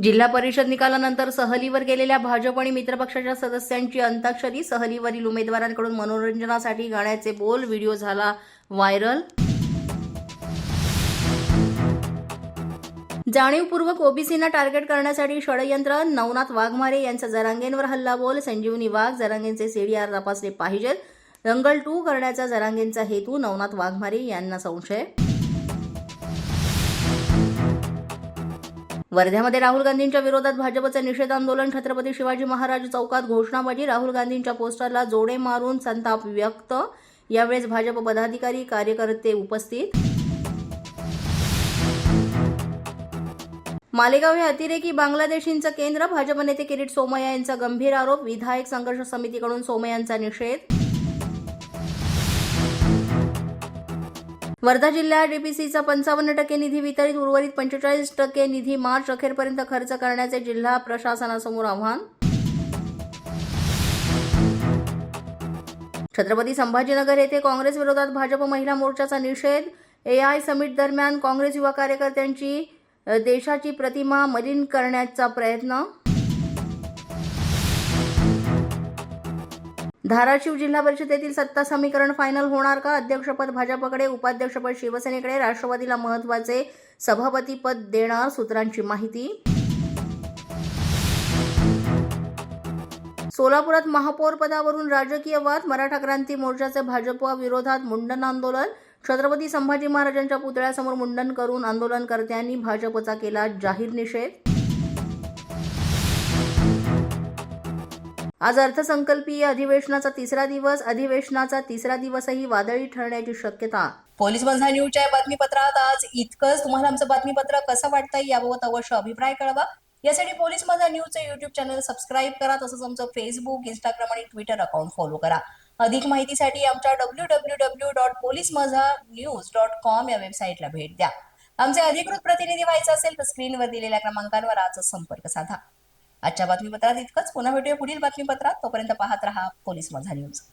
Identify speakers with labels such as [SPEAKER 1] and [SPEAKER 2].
[SPEAKER 1] जिल्हा परिषद निकालानंतर सहलीवर गेलेल्या भाजप आणि मित्रपक्षाच्या सदस्यांची अंताक्षरी. सहलीवरील उमेदवारांकडून मनोरंजनासाठी गाण्याचे बोल. व्हिडिओ झाला व्हायरल. जाणीवपूर्वक ओबीसींना टार्गेट करण्यासाठी षडयंत्र. नवनाथ वाघमारे यांचा जरांगेंवर हल्लाबोल. संजीवनी वाघ, जरांगेंचे सीडीआर तपासले पाहिजेत. दंगल 2 करण्याचा जरांगेंचा हेतू. नवनाथ वाघमारे यांना संशय. वर्ध्यामध्ये राहुल गांधींच्या विरोधात भाजपचे निषेध आंदोलन. छत्रपती शिवाजी महाराज चौकात घोषणाबाजी. राहुल गांधींच्या पोस्टरला जोडे मारून संताप व्यक्त. यावेळेस भाजप पदाधिकारी, कार्यकर्ते उपस्थित. मालेगाव हे अतिरेकी बांगलादेशींचं केंद्र. भाजप नेते किरीट सोमय्या यांचा गंभीर आरोप. विधायक संघर्ष समितीकडून सोमय्यांचा निषेध. वर्धा जिल्ह्यात डीपीसीचा 55% निधी वितरित. उर्वरित 45% निधी मार्च अखेरपर्यंत खर्च करण्याचे जिल्हा प्रशासनासमोर आव्हान. छत्रपती संभाजीनगर येथे काँग्रेस विरोधात भाजप महिला मोर्चाचा निषेध. एआय समिट दरम्यान काँग्रेस युवा कार्यकर्त्यांची देशाची प्रतिमा मलिन करण्याचा प्रयत्न. धाराशिव जिल्हा परिषदेतील सत्ता समीकरण फायनल होणार का? अध्यक्षपद भाजपकडे, उपाध्यक्षपद शिवसेनेकडे. राष्ट्रवादीला महत्त्वाचे सभापतीपद देणार, सूत्रांची माहिती. सोलापुरात महापौर पदावरून राजकीय वाद. मराठा क्रांती मोर्चाचे भाजप विरोधात मुंडन आंदोलन. छत्रपती संभाजी महाराजांच्या पुतळ्यासमोर मुंडन करून आंदोलनकर्त्यांनी भाजपचा केला जाहीर निषेध. आज अर्थसंकल्पीय अधिवेशनाचा तिसरा दिवस. अधिवेशनाचा तिसरा दिवसही वादळी ठरण्याची शक्यता. पोलीस माझा न्यूजच्या बातमीपत्रात आज इतकंच. तुम्हाला आमचं बातमीपत्र कसं वाटतंय याबाबत अवश्य अभिप्राय कळवा. यासाठी पोलीस माझा न्यूजचं युट्यूब चॅनल सबस्क्राईब करा. तसंच आमचं फेसबुक, इंस्टाग्राम आणि ट्विटर अकाउंट फॉलो करा. अधिक माहितीसाठी आमच्या www.policemazhanews.com या वेबसाईटला भेट द्या. आमचे अधिकृत प्रतिनिधी व्हायचं असेल तर स्क्रीनवर दिलेल्या क्रमांकांवर आजच संपर्क साधा. आजच्या बातमीपत्रात इतकंच. पुन्हा भेटूया पुढील बातमीपत्रात. तोपर्यंत पाहत रहा पोलीस माझा न्यूज.